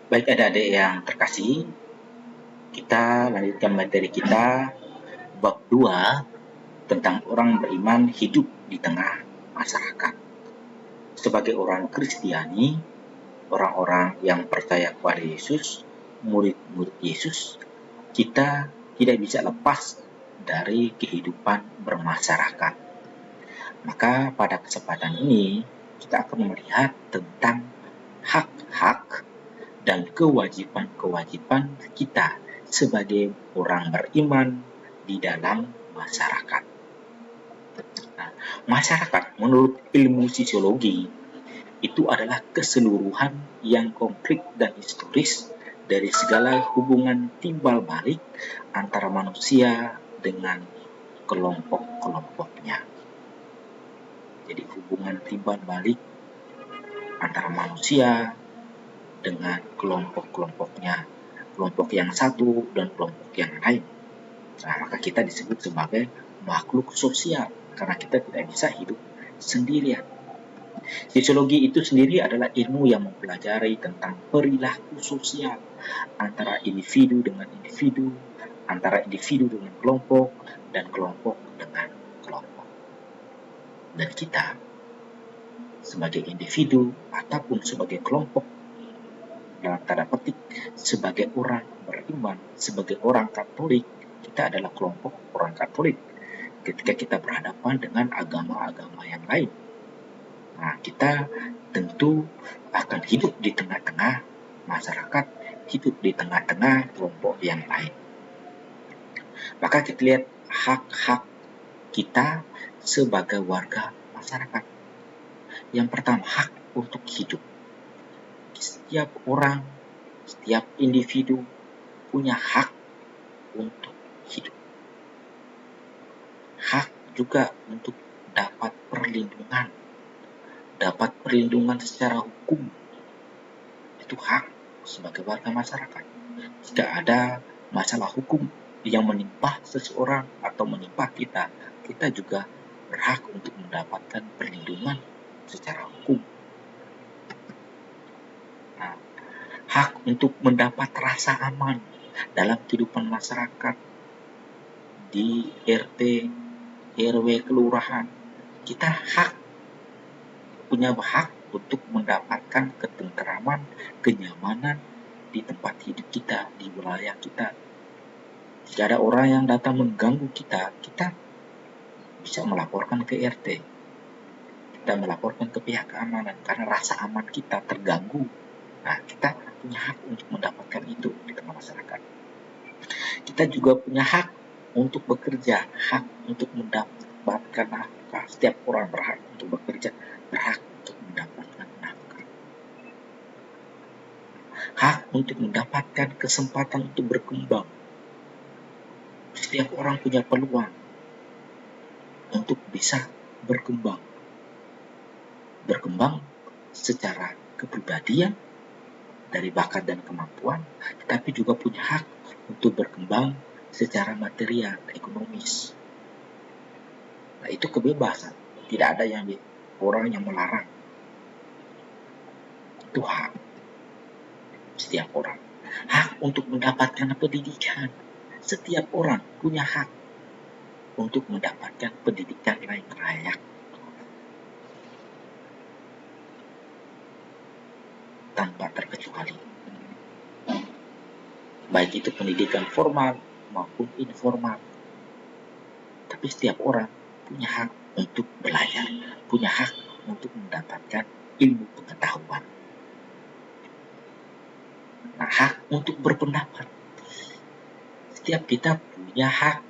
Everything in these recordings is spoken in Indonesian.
Baik adik-adik yang terkasih, kita lanjutkan materi kita bab 2 tentang orang beriman hidup di tengah masyarakat. Sebagai orang Kristiani, orang-orang yang percaya kepada Yesus, murid-murid Yesus, kita tidak bisa lepas dari kehidupan bermasyarakat. Maka pada kesempatan ini kita akan melihat tentang hak-hak dan kewajiban-kewajiban kita sebagai orang beriman di dalam masyarakat. Nah, masyarakat menurut ilmu sosiologi itu adalah keseluruhan yang konkret dan historis dari segala hubungan timbal balik antara manusia dengan kelompok-kelompoknya. Jadi hubungan timbal balik antara manusia dengan kelompok-kelompoknya, kelompok yang satu dan kelompok yang lain. Nah, maka kita disebut sebagai makhluk sosial karena kita tidak bisa hidup sendirian. Sosiologi itu sendiri adalah ilmu yang mempelajari tentang perilaku sosial antara individu dengan individu, antara individu dengan kelompok, dan kelompok dengan kelompok. Dan kita sebagai individu ataupun sebagai kelompok, dalam tanda petik, sebagai orang beriman, sebagai orang Katolik, kita adalah kelompok orang Katolik. Ketika kita berhadapan dengan agama-agama yang lain, nah, kita tentu akan hidup di tengah-tengah masyarakat, hidup di tengah-tengah kelompok yang lain. Maka kita lihat hak-hak kita sebagai warga masyarakat. Yang pertama, hak untuk hidup. Setiap orang, setiap individu punya hak untuk hidup. Hak juga untuk dapat perlindungan secara hukum. Itu hak sebagai warga masyarakat. Jika ada masalah hukum yang menimpa seseorang atau menimpa kita, kita juga berhak untuk mendapatkan perlindungan secara hukum. Nah, hak untuk mendapat rasa aman dalam kehidupan masyarakat di RT, RW, kelurahan. Kita punya hak untuk mendapatkan ketentraman, kenyamanan di tempat hidup kita, di wilayah kita. Jika ada orang yang datang mengganggu kita, kita bisa melaporkan ke RT. Kita melaporkan ke pihak keamanan karena rasa aman kita terganggu. Nah, kita punya hak untuk mendapatkan itu di tengah masyarakat. Kita juga punya hak untuk bekerja, hak untuk mendapatkan nafkah. Setiap orang berhak untuk bekerja, berhak untuk mendapatkan nafkah. Hak untuk mendapatkan kesempatan untuk berkembang. Setiap orang punya peluang untuk bisa berkembang secara kepribadian dari bakat dan kemampuan, tetapi juga punya hak untuk berkembang secara material, ekonomis. Nah, itu kebebasan, tidak ada orang yang melarang. Itu hak setiap orang. Hak untuk mendapatkan pendidikan. Setiap orang punya hak untuk mendapatkan pendidikan yang layak tanpa terkecuali. Baik itu pendidikan formal maupun informal. Tapi setiap orang punya hak untuk belajar, punya hak untuk mendapatkan ilmu pengetahuan. Nah, hak untuk berpendapat. Setiap kita punya hak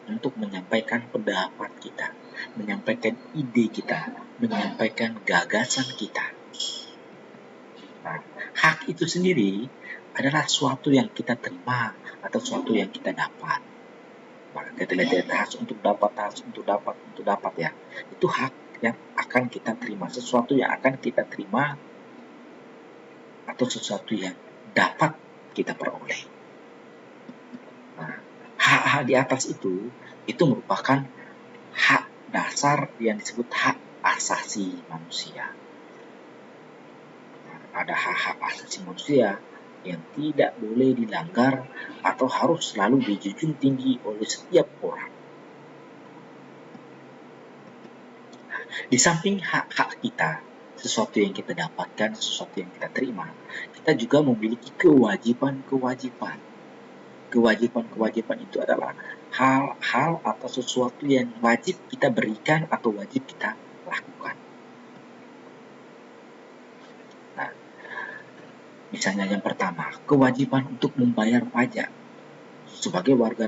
untuk menyampaikan pendapat kita, menyampaikan ide kita, menyampaikan gagasan kita. Nah, hak itu sendiri adalah sesuatu yang kita terima atau sesuatu yang kita dapat. Maka kita lihat hak untuk dapat ya. Itu hak yang akan kita terima, sesuatu yang akan kita terima atau sesuatu yang dapat kita peroleh. Nah, hak-hak di atas itu merupakan hak dasar yang disebut hak asasi manusia. Nah, ada hak-hak asasi manusia, yang tidak boleh dilanggar atau harus selalu dijunjung tinggi oleh setiap orang. Di samping hak-hak kita, sesuatu yang kita dapatkan, sesuatu yang kita terima, kita juga memiliki kewajiban-kewajiban. Kewajiban-kewajiban itu adalah hal-hal atau sesuatu yang wajib kita berikan atau wajib kita lakukan. Nah, misalnya yang pertama, kewajiban untuk membayar pajak. Sebagai warga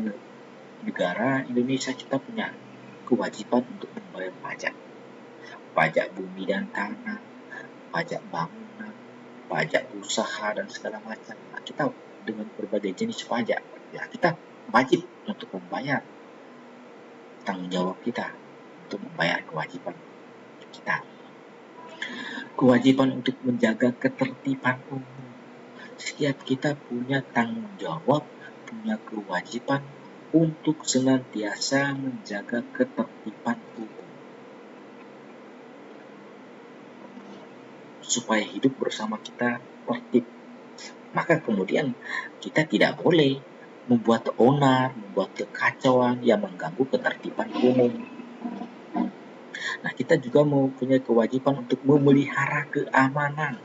negara Indonesia, kita punya kewajiban untuk membayar pajak. Pajak bumi dan tanah, pajak bangunan, pajak usaha, dan segala macam. Nah, kita dengan berbagai jenis pajak, ya kita wajib untuk membayar. Tanggung jawab kita untuk membayar kewajiban kita. Kewajiban untuk menjaga ketertiban umum. Setiap kita punya tanggung jawab, punya kewajiban untuk senantiasa menjaga ketertiban umum, supaya hidup bersama kita tertib. Maka kemudian kita tidak boleh membuat onar, membuat kekacauan yang mengganggu ketertiban umum. Nah, kita juga mempunyai kewajiban untuk memelihara keamanan.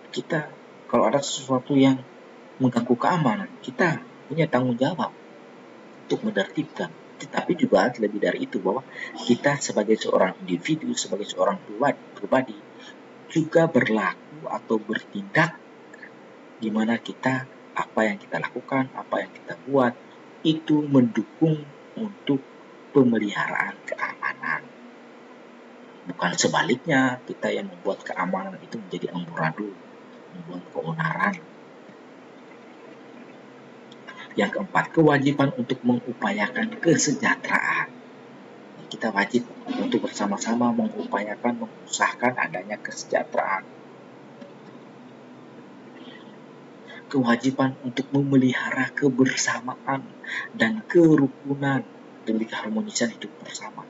Kita, kalau ada sesuatu yang mengganggu keamanan, kita punya tanggung jawab untuk menertibkan. Tetapi juga lebih dari itu, bahwa kita sebagai seorang individu, sebagai seorang pribadi, juga berlaku atau bertindak di mana kita, apa yang kita lakukan, apa yang kita buat, itu mendukung untuk pemeliharaan keamanan. Bukan sebaliknya, kita yang membuat keamanan itu menjadi amburadul, membuat keonaran. Yang keempat, kewajiban untuk mengupayakan kesejahteraan. Kita wajib untuk bersama-sama mengupayakan, mengusahakan adanya kesejahteraan. Kewajiban untuk memelihara kebersamaan dan kerukunan demi keharmonisan hidup bersama.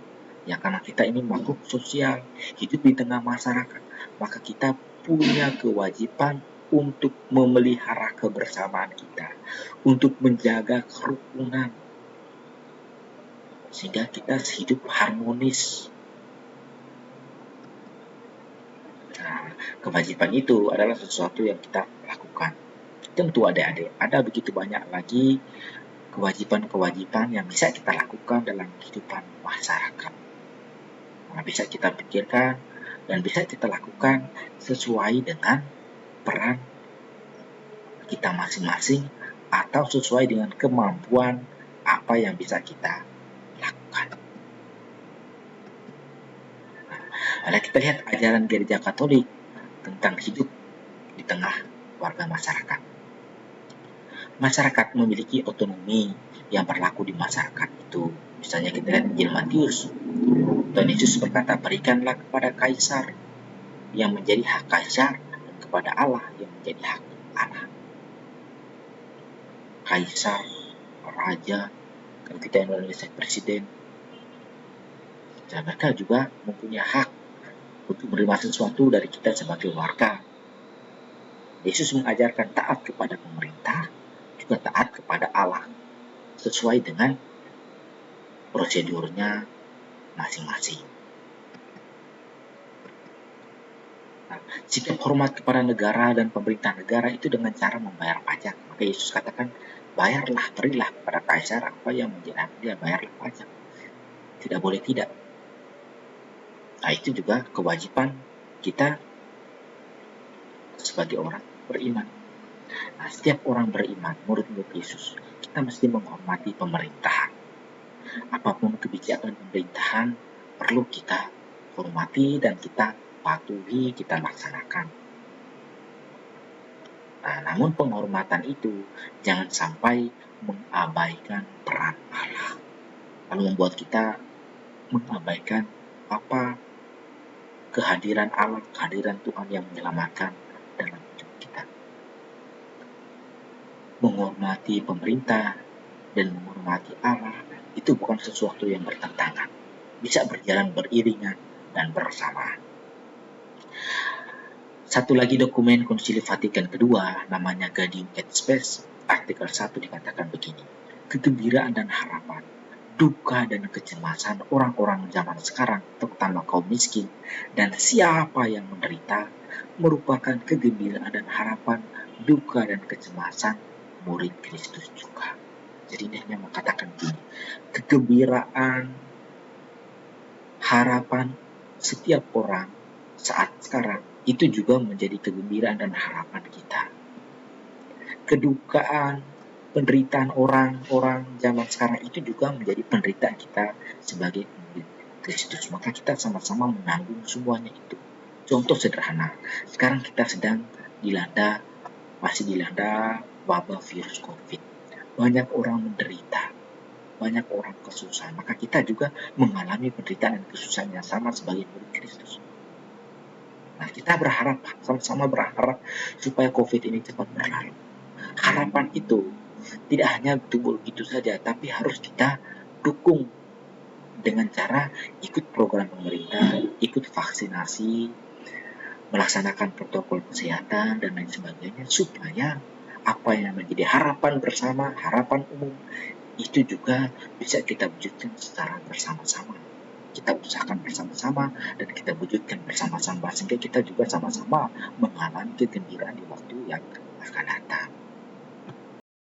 Ya, karena kita ini makhluk sosial, hidup di tengah masyarakat, maka kita punya kewajiban untuk memelihara kebersamaan kita, untuk menjaga kerukunan, sehingga kita hidup harmonis. Nah, kewajiban itu adalah sesuatu yang kita lakukan. Tentu adik-adik, ada begitu banyak lagi kewajiban-kewajiban yang bisa kita lakukan dalam kehidupan masyarakat. Nah, bisa kita pikirkan dan bisa kita lakukan sesuai dengan peran kita masing-masing atau sesuai dengan kemampuan apa yang bisa kita lakukan. Nah, kita lihat ajaran gereja Katolik tentang hidup di tengah warga masyarakat. Masyarakat memiliki otonomi yang berlaku di masyarakat itu. Misalnya kita lihat Injil Matius. Tuhan Yesus berkata, berikanlah kepada Kaisar yang menjadi hak Kaisar, dan kepada Allah yang menjadi hak Allah. Kaisar, raja, kalau kita Indonesia presiden, dan mereka juga mempunyai hak untuk menerima sesuatu dari kita sebagai warga. Yesus mengajarkan taat kepada pemerintah, juga taat kepada Allah, sesuai dengan prosedurnya masing-masing. Nah, sikap hormat kepada negara dan pemerintah negara itu dengan cara membayar pajak. Maka Yesus katakan, bayarlah, berilah kepada Kaisar apa yang menjadi hak dia, bayarlah pajak. Tidak boleh tidak. Nah, itu juga kewajiban kita sebagai orang beriman. Nah, setiap orang beriman, menurut Yesus, kita mesti menghormati pemerintahan. Apapun kebijakan pemerintahan perlu kita hormati dan kita patuhi, kita laksanakan. Nah, namun penghormatan itu jangan sampai mengabaikan peran Allah, lalu membuat kita mengabaikan apa kehadiran Allah, kehadiran Tuhan yang menyelamatkan dalam hidup kita. Menghormati pemerintah dan menghormati Allah itu bukan sesuatu yang bertentangan, bisa berjalan beriringan dan bersamaan. Satu lagi dokumen Konsili Vatikan kedua, namanya Gaudium et Spes, artikel 1 dikatakan begini, kegembiraan dan harapan, duka dan kecemasan orang-orang zaman sekarang, terutama kaum miskin, dan siapa yang menderita, merupakan kegembiraan dan harapan, duka dan kecemasan murid Kristus juga. Jadi dia hanya mengatakan begini, kegembiraan, harapan setiap orang saat sekarang itu juga menjadi kegembiraan dan harapan kita. Kedukaan, penderitaan orang-orang zaman sekarang itu juga menjadi penderitaan kita sebagai murid Kristus. Maka kita sama-sama menanggung semuanya itu. Contoh sederhana, sekarang kita sedang masih dilanda wabah virus COVID. Banyak orang menderita, banyak orang kesusahan. Maka kita juga mengalami penderitaan dan kesusahan yang sama sebagai murid Kristus. Nah, kita berharap, sama-sama berharap supaya COVID ini cepat berlalu. Harapan itu tidak hanya tumbuh begitu saja, tapi harus kita dukung dengan cara ikut program pemerintah, ikut vaksinasi, melaksanakan protokol kesehatan, dan lain sebagainya, supaya apa yang menjadi harapan bersama, harapan umum, itu juga bisa kita wujudkan secara bersama-sama. Kita usahakan bersama-sama dan kita wujudkan bersama-sama sehingga kita juga sama-sama mengalami kegembiraan di waktu yang akan datang.